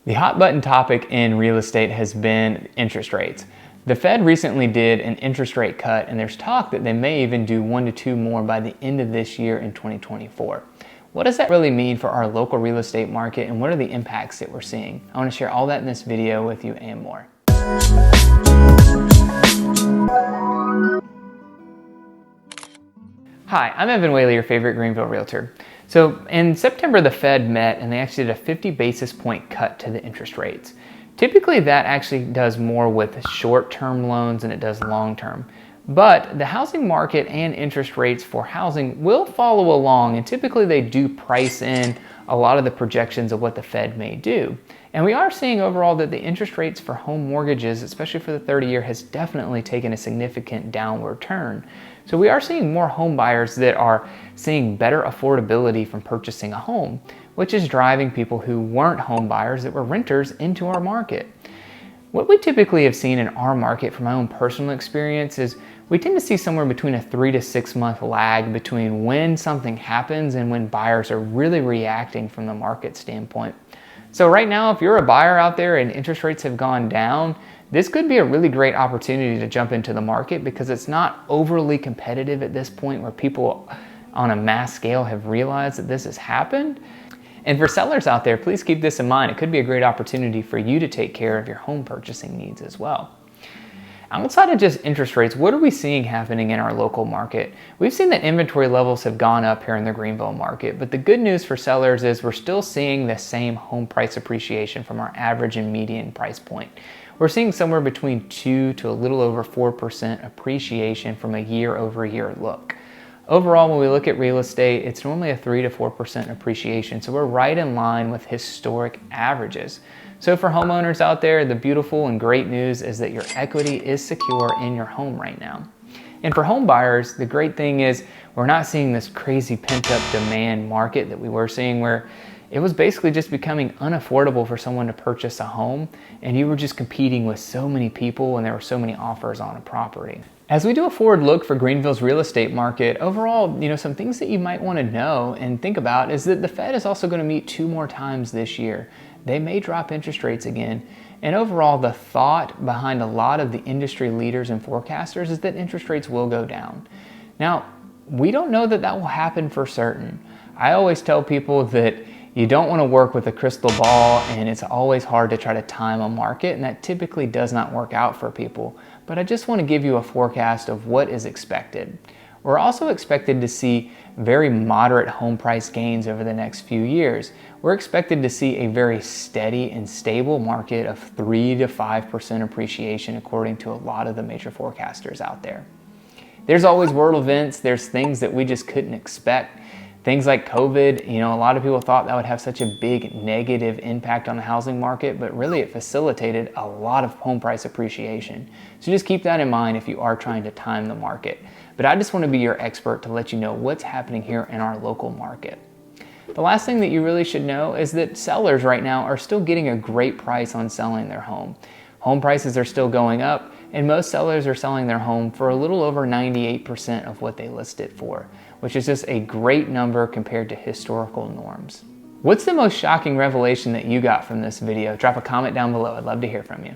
The hot button topic in real estate has been interest rates. The Fed recently did an interest rate cut, and there's talk that they may even do 1 to 2 more by the end of this year in 2024. What does that really mean for our local real estate market, and what are the impacts that we're seeing? I want to share all that in this video with you and more. Hi, I'm Whaley, your favorite Greenville realtor. So in September, the Fed met and they actually did a 50 basis point cut to the interest rates. Typically that actually does more with short-term loans than it does long-term. But the housing market and interest rates for housing will follow along, and typically they do price in a lot of the projections of what the Fed may do. And we are seeing overall that the interest rates for home mortgages, especially for the 30-year, has definitely taken a significant downward turn. So we are seeing more home buyers that are seeing better affordability from purchasing a home, which is driving people who weren't home buyers that were renters into our market. What we typically have seen in our market, from my own personal experience, is we tend to see somewhere between a 3 to 6 month lag between when something happens and when buyers are really reacting from the market standpoint. So right now, if you're a buyer out there and interest rates have gone down, this could be a really great opportunity to jump into the market because it's not overly competitive at this point where people on a mass scale have realized that this has happened. And for sellers out there, please keep this in mind. It could be a great opportunity for you to take care of your home purchasing needs as well. Outside of just interest rates, what are we seeing happening in our local market? We've seen that inventory levels have gone up here in the Greenville market, but the good news for sellers is we're still seeing the same home price appreciation from our average and median price point. We're seeing somewhere between 2 to a little over 4% appreciation from a year-over-year look. Overall, when we look at real estate, it's normally a 3 to 4% appreciation, so we're right in line with historic averages. So for homeowners out there, the beautiful and great news is that your equity is secure in your home right now. And for home buyers, the great thing is we're not seeing this crazy pent-up demand market that we were seeing, where it was basically just becoming unaffordable for someone to purchase a home, and you were just competing with so many people and there were so many offers on a property. As we do a forward look for Greenville's real estate market, overall, some things that you might want to know and think about is that the Fed is also going to meet 2 more times this year. They may drop interest rates again. And overall, the thought behind a lot of the industry leaders and forecasters is that interest rates will go down. Now, we don't know that that will happen for certain. I always tell people that you don't want to work with a crystal ball, and it's always hard to try to time a market, and that typically does not work out for people. But I just want to give you a forecast of what is expected. We're also expected to see very moderate home price gains over the next few years. We're expected to see a very steady and stable market of 3 to 5% appreciation according to a lot of the major forecasters out there. There's always world events, there's things that we just couldn't expect. Things like COVID, a lot of people thought that would have such a big negative impact on the housing market, but really it facilitated a lot of home price appreciation. So just keep that in mind if you are trying to time the market. But I just want to be your expert to let you know what's happening here in our local market. The last thing that you really should know is that sellers right now are still getting a great price on selling their home. Home prices are still going up, and most sellers are selling their home for a little over 98% of what they list it for, which is just a great number compared to historical norms. What's the most shocking revelation that you got from this video? Drop a comment down below. I'd love to hear from you.